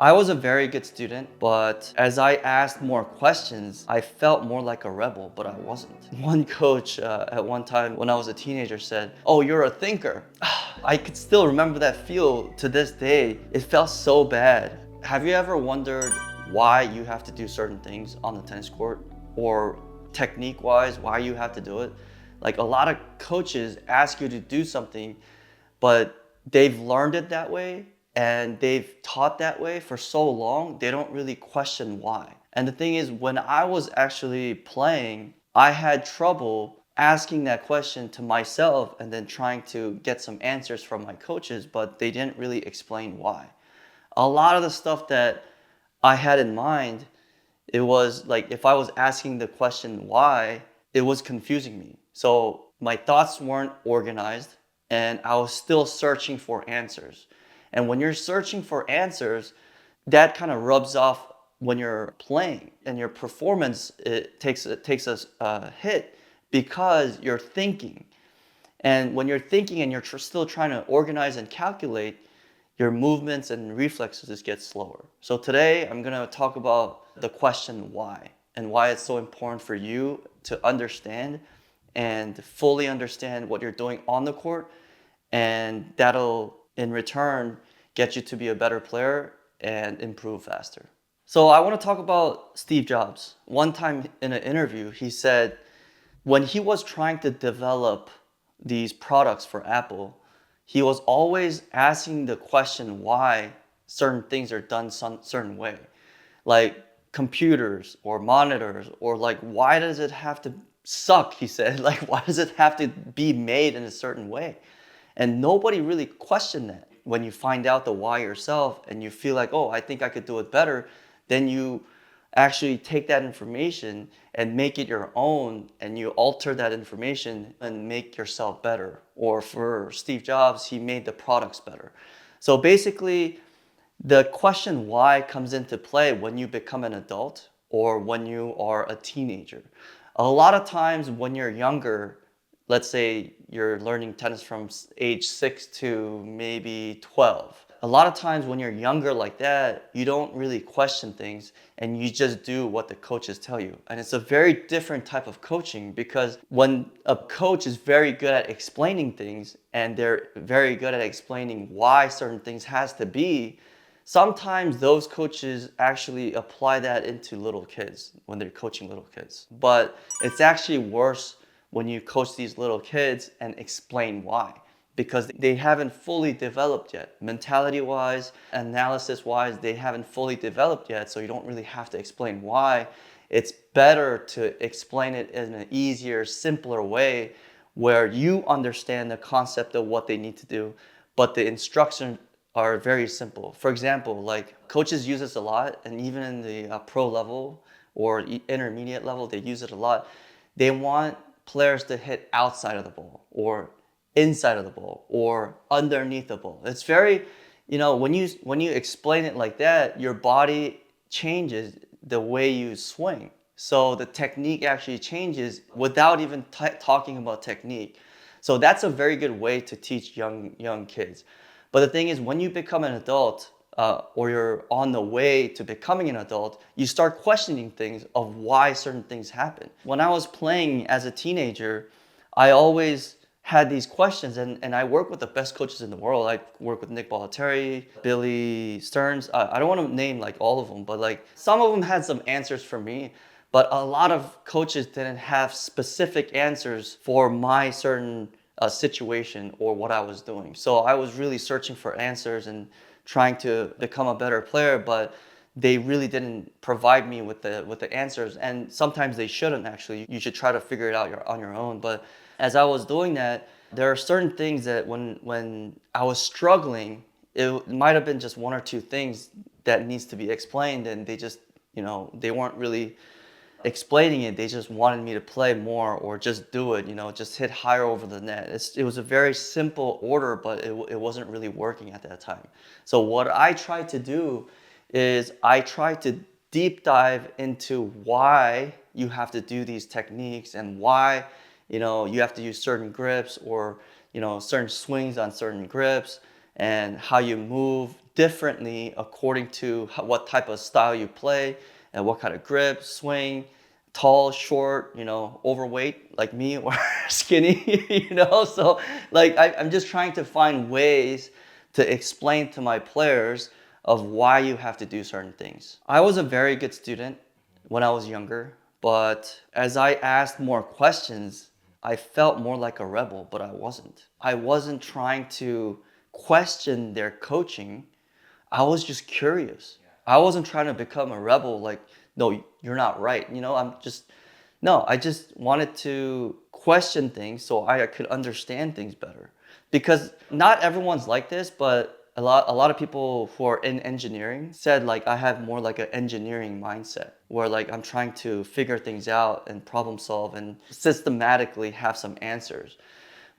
I was a very good student, but as I asked more questions, I felt more like a rebel, but I wasn't. One coach at one time when I was a teenager said, "Oh, you're a thinker." I could still remember that feel to this day. It felt so bad. Have you ever wondered why you have to do certain things on the tennis court, or technique wise, why you have to do it? Like a lot of coaches ask you to do something, but they've learned it that way and they've taught that way for so long, they don't really question why. And the thing is, when I was actually playing, I had trouble asking that question to myself and then trying to get some answers from my coaches, but they didn't really explain why. A lot of the stuff that I had in mind, it was like if I was asking the question why, it was confusing me. So my thoughts weren't organized and I was still searching for answers. And when you're searching for answers, that kind of rubs off when you're playing, and your performance it takes a hit because you're thinking. And when you're thinking and you're still trying to organize and calculate, your movements and reflexes just get slower. So today I'm going to talk about the question why, and why it's so important for you to understand and fully understand what you're doing on the court, and that'll in return get you to be a better player and improve faster. So I want to talk about Steve Jobs. One time in an interview, he said when he was trying to develop these products for Apple, he was always asking the question why certain things are done some certain way. Like computers or monitors, or like why does it have to suck, he said. Like why does it have to be made in a certain way? And nobody really questioned that. When you find out the why yourself and you feel like, oh, I think I could do it better, then you actually take that information and make it your own, and you alter that information and make yourself better. Or for Steve Jobs, he made the products better. So basically, the question why comes into play when you become an adult or when you are a teenager. A lot of times when you're younger, let's say you're learning tennis from age 6 to maybe 12. A lot of times when you're younger like that, you don't really question things and you just do what the coaches tell you. And it's a very different type of coaching, because when a coach is very good at explaining things and they're very good at explaining why certain things has to be, sometimes those coaches actually apply that into little kids when they're coaching little kids. But it's actually worse when you coach these little kids and explain why, because they haven't fully developed yet. Mentality wise, analysis wise, they haven't fully developed yet, so you don't really have to explain why. It's better to explain it in an easier, simpler way where you understand the concept of what they need to do, but the instructions are very simple. For example, like coaches use this a lot, and even in the pro level or intermediate level, they use it a lot. They want players to hit outside of the ball or inside of the ball or underneath the ball. It's very, when you explain it like that, your body changes the way you swing. So the technique actually changes without even talking about technique. So that's a very good way to teach young kids. But the thing is, when you become an adult, or you're on the way to becoming an adult, you start questioning things of why certain things happen. When I was playing as a teenager, I always had these questions, and I work with the best coaches in the world. I work with Nick Bollettieri, Billy Stearns. I don't want to name like all of them, but like some of them had some answers for me. But a lot of coaches didn't have specific answers for my certain situation or what I was doing. So I was really searching for answers and trying to become a better player, but they really didn't provide me with the answers. And sometimes they shouldn't actually. You should try to figure it out on your own. But as I was doing that, there are certain things that when I was struggling, it might have been just one or two things that needs to be explained, and they just, they weren't really explaining it. They just wanted me to play more or just do it, just hit higher over the net. It was a very simple order, but it wasn't really working at that time. So what I tried to do is I tried to deep dive into why you have to do these techniques, and why you have to use certain grips, or certain swings on certain grips, and how you move differently according to what type of style you play and what kind of grip, swing, tall, short, overweight like me or skinny, So like I'm just trying to find ways to explain to my players of why you have to do certain things. I was a very good student when I was younger, but as I asked more questions, I felt more like a rebel, but I wasn't. I wasn't trying to question their coaching. I was just curious. I wasn't trying to become a rebel, like, no, you're not right. No, I just wanted to question things so I could understand things better. Because not everyone's like this, but a lot of people who are in engineering said like I have more like an engineering mindset where like I'm trying to figure things out and problem solve and systematically have some answers.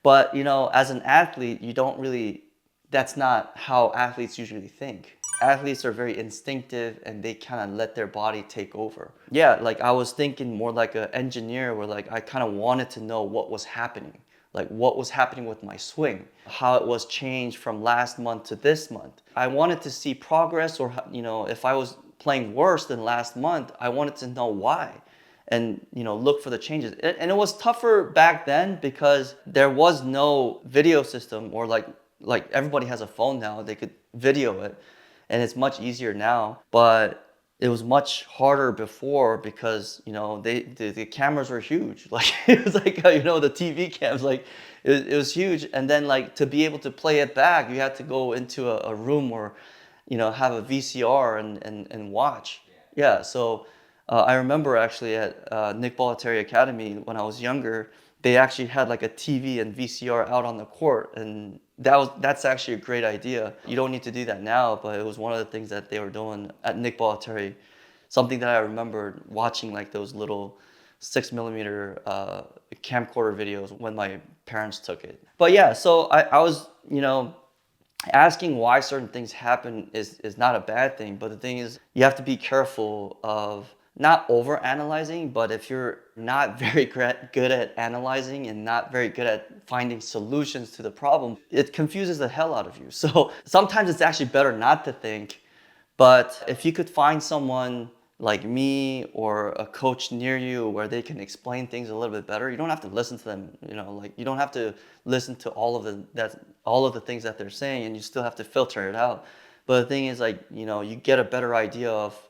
But as an athlete, you don't really, that's not how athletes usually think. Athletes are very instinctive and they kind of let their body take over. Yeah, like I was thinking more like an engineer where like I kind of wanted to know what was happening. Like what was happening with my swing, how it was changed from last month to this month. I wanted to see progress or, if I was playing worse than last month, I wanted to know why and look for the changes. And it was tougher back then because there was no video system or like everybody has a phone now, they could video it, and it's much easier now. But it was much harder before because the cameras were huge. Like it was like the TV cams, like it was huge. And then like to be able to play it back, you had to go into a room or have a VCR and watch. Yeah, so I remember actually at Nick Bollettieri Academy when I was younger, they actually had like a TV and VCR out on the court, and that's actually a great idea. You don't need to do that now, but it was one of the things that they were doing at Nick Bollettieri. Something that I remembered watching like those little 6 millimeter camcorder videos when my parents took it. But yeah, so I was asking why certain things happen is not a bad thing, but the thing is you have to be careful of not over analyzing. But if you're not very good at analyzing and not very good at finding solutions to the problem, it confuses the hell out of you. So sometimes it's actually better not to think. But if you could find someone like me or a coach near you where they can explain things a little bit better, you don't have to listen to them. Like you don't have to listen to all of the things that they're saying, and you still have to filter it out. But the thing is, like you get a better idea of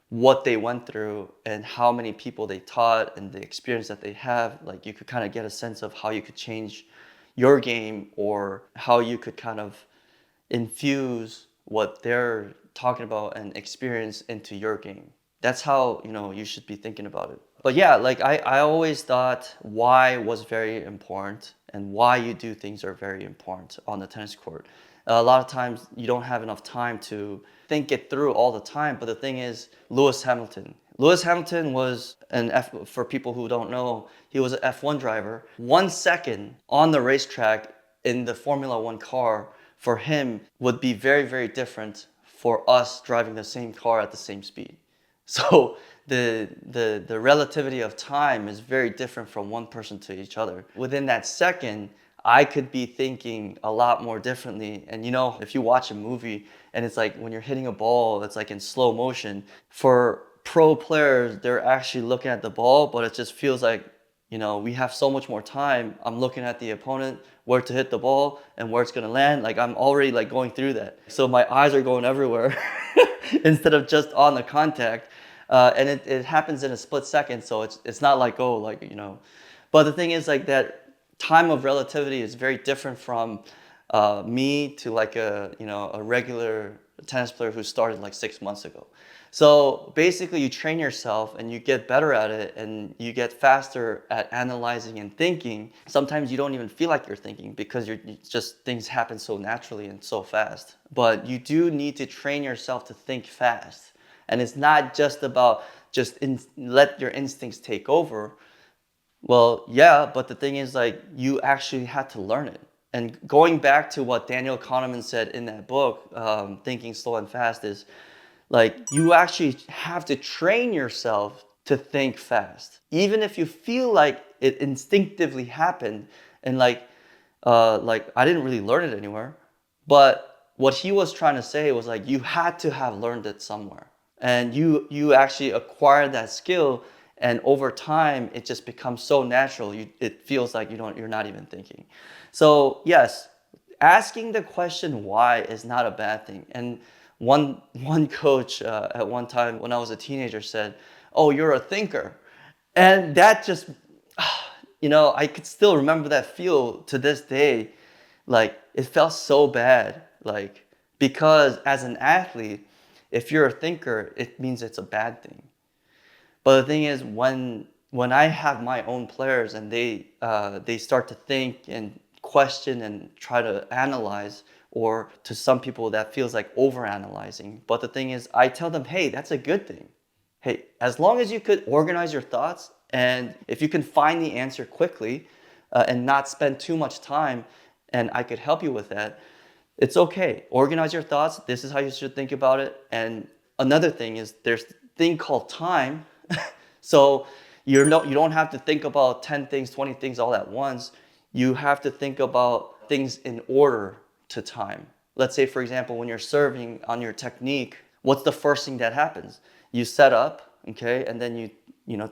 what they went through and how many people they taught and the experience that they have. Like you could kind of get a sense of how you could change your game or how you could kind of infuse what they're talking about and experience into your game. That's how you should be thinking about it. But yeah, like I always thought why was very important, and why you do things are very important on the tennis court. A lot of times you don't have enough time to think it through all the time. But the thing is, Lewis Hamilton. Lewis Hamilton was for people who don't know, he was an F1 driver. 1 second on the racetrack in the Formula One car for him would be very, very different for us driving the same car at the same speed. So the relativity of time is very different from one person to each other. Within that second, I could be thinking a lot more differently. And if you watch a movie and it's like when you're hitting a ball, it's like in slow motion. For pro players, they're actually looking at the ball, but it just feels like, we have so much more time. I'm looking at the opponent, where to hit the ball and where it's gonna land. Like I'm already like going through that. So my eyes are going everywhere instead of just on the contact. And it happens in a split second. So it's not like, oh, like, but the thing is like that time of relativity is very different from me to like a regular tennis player who started like 6 months ago. So basically you train yourself and you get better at it and you get faster at analyzing and thinking. Sometimes you don't even feel like you're thinking because things happen so naturally and so fast. But you do need to train yourself to think fast. And it's not just about let your instincts take over. Well, yeah, but the thing is like you actually had to learn it. And going back to what Daniel Kahneman said in that book, Thinking Slow and Fast, is like you actually have to train yourself to think fast. Even if you feel like it instinctively happened and like I didn't really learn it anywhere, but what he was trying to say was like, you had to have learned it somewhere. And you actually acquire that skill, and over time it just becomes so natural. It feels like you're not even thinking. So yes, asking the question why is not a bad thing. And one coach at one time when I was a teenager said, "Oh, you're a thinker," and that just I could still remember that feel to this day. Like it felt so bad, like because as an athlete, if you're a thinker, it means it's a bad thing. But the thing is, when I have my own players and they start to think and question and try to analyze, or to some people that feels like overanalyzing. But the thing is, I tell them, hey, that's a good thing. Hey, as long as you could organize your thoughts, and if you can find the answer quickly, and not spend too much time, and I could help you with that, it's okay. Organize your thoughts. This is how you should think about it. And another thing is there's a thing called time. So you don't have to think about 10 things, 20 things all at once. You have to think about things in order to time. Let's say, for example, when you're serving on your technique, what's the first thing that happens? You set up, okay, and then you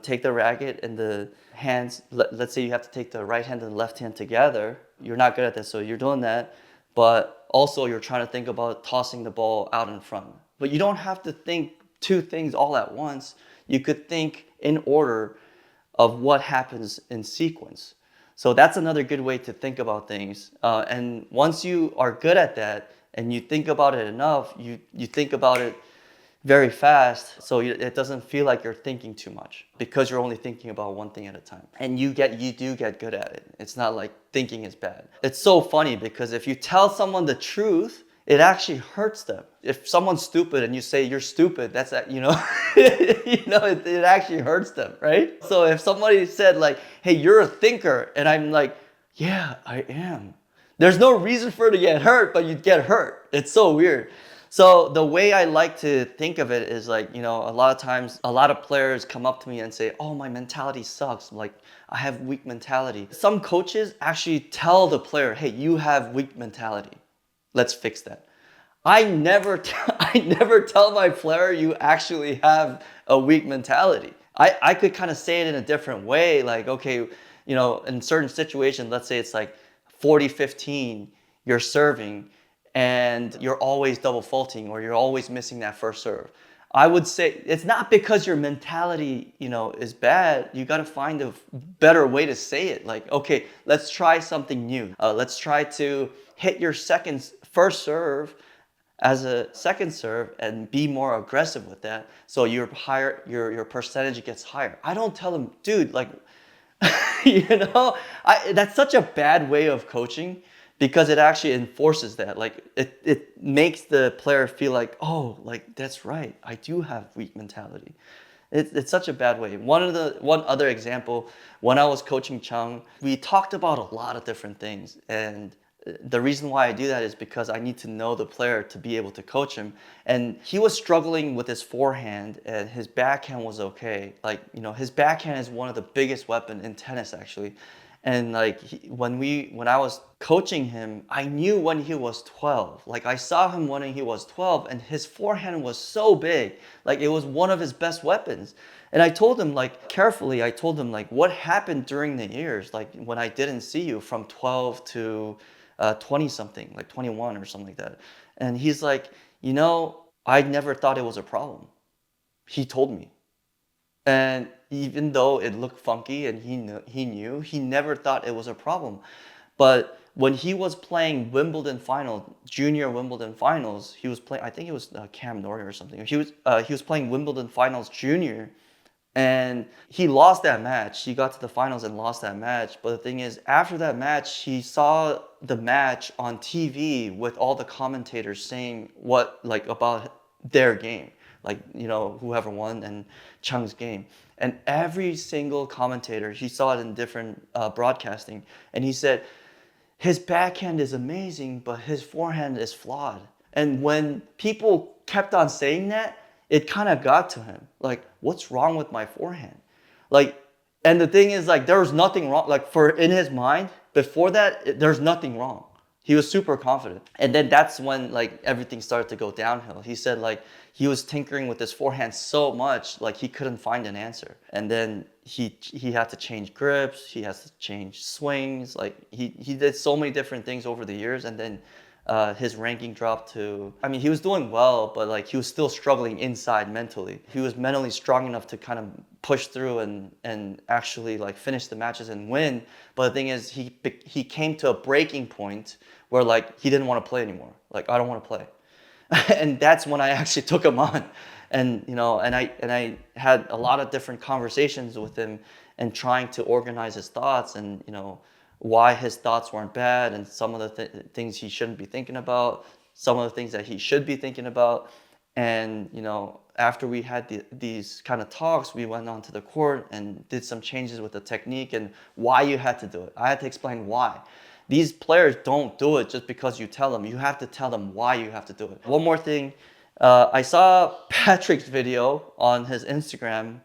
take the racket and the hands. Let's say you have to take the right hand and the left hand together. You're not good at this, so you're doing that. But also you're trying to think about tossing the ball out in front. But you don't have to think two things all at once. You could think in order of what happens in sequence. So that's another good way to think about things. And once you are good at that and you think about it enough, you think about it very fast, so it doesn't feel like you're thinking too much because you're only thinking about one thing at a time. And you do get good at it. It's not like thinking is bad. It's so funny because if you tell someone the truth, it actually hurts them. If someone's stupid and you say you're stupid, that's that, it actually hurts them, right? So if somebody said like, hey, you're a thinker, and I'm like, yeah, I am. There's no reason for it to get hurt, but you get hurt. It's so weird. So the way I like to think of it is like, a lot of times, a lot of players come up to me and say, oh, my mentality sucks. Like, I have weak mentality. Some coaches actually tell the player, hey, you have weak mentality. Let's fix that. I never tell my player you actually have a weak mentality. I could kind of say it in a different way. Like, okay, in certain situations, let's say it's like 40-15, you're serving and you're always double faulting or you're always missing that first serve. I would say it's not because your mentality, is bad. You got to find a better way to say it. Like, okay, let's try something new. Let's try to hit your first serve as a second serve and be more aggressive with that. So your percentage gets higher. I don't tell them, dude, like, that's such a bad way of coaching. Because it actually enforces that. Like it makes the player feel like, oh, like that's right, I do have weak mentality. It's such a bad way. One other example, when I was coaching Chung, we talked about a lot of different things. And the reason why I do that is because I need to know the player to be able to coach him. And he was struggling with his forehand and his backhand was okay. Like, his backhand is one of the biggest weapons in tennis actually. And like when I was coaching him, I knew when he was 12. Like I saw him when he was 12 and his forehand was so big. Like it was one of his best weapons. And I told him like carefully, what happened during the years? Like when I didn't see you from 12 to 20 something, like 21 or something like that. And he's like, I never thought it was a problem. He told me. And even though it looked funky and he never thought it was a problem. But when he was playing junior Wimbledon finals, he was playing, I think it was Cam Norrie or something. He was playing Wimbledon finals junior, and he lost that match. He got to the finals and lost that match. But the thing is, after that match, he saw the match on TV with all the commentators saying about their game. Like, whoever won and Chung's game. And every single commentator, he saw it in different broadcasting. And he said, his backhand is amazing, but his forehand is flawed. And when people kept on saying that, it kind of got to him. Like, what's wrong with my forehand? Like, and the thing is, like, there was nothing wrong. Like, in his mind, before that, there's nothing wrong. He was super confident. And then that's when like everything started to go downhill. He said like he was tinkering with his forehand so much like he couldn't find an answer. And then he had to change grips, he has to change swings. Like he did so many different things over the years, and then his ranking dropped to, I mean, he was doing well, but like he was still struggling inside mentally. He was mentally strong enough to kind of push through and actually like finish the matches and win. But the thing is, he came to a breaking point where like he didn't want to play anymore. Like, I don't want to play. And that's when I actually took him on. And I had a lot of different conversations with him and trying to organize his thoughts, and why his thoughts weren't bad, and some of the things he shouldn't be thinking about, some of the things that he should be thinking about. And after we had these kind of talks, we went onto the court and did some changes with the technique and why you had to do it. I had to explain why. These players don't do it just because you tell them. You have to tell them why you have to do it. One more thing, I saw Patrick's video on his Instagram.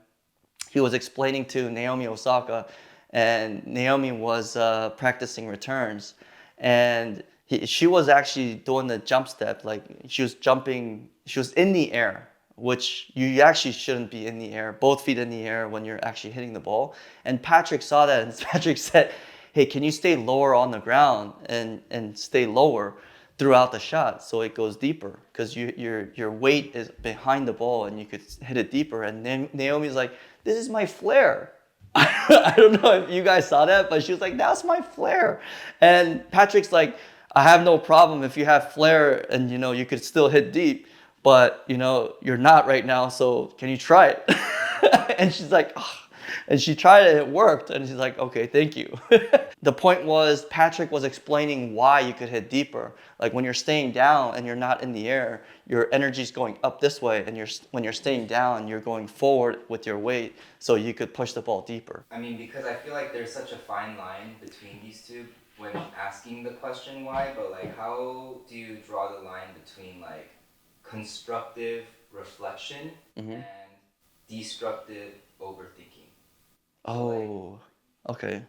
He was explaining to Naomi Osaka, and Naomi was practicing returns, and she was actually doing the jump step. Like, she was jumping, she was in the air, which you actually shouldn't be in the air, both feet in the air when you're actually hitting the ball. And Patrick saw that, and Patrick said, hey, can you stay lower on the ground and stay lower throughout the shot so it goes deeper, because your weight is behind the ball and you could hit it deeper. And then Naomi's like, this is my flair. I don't know if you guys saw that, but she was like, that's my flair. And Patrick's like, I have no problem if you have flair and you could still hit deep, but you're not right now, so can you try it? And she's like, oh. And she tried it, it worked, and she's like, okay, thank you. The point was, Patrick was explaining why you could hit deeper. Like, when you're staying down and you're not in the air, your energy's going up this way, and when you're staying down, you're going forward with your weight, so you could push the ball deeper. I mean, because I feel like there's such a fine line between these two when asking the question why, but like, how do you draw the line between like constructive reflection Mm-hmm. and destructive overthinking? So like, Oh, okay.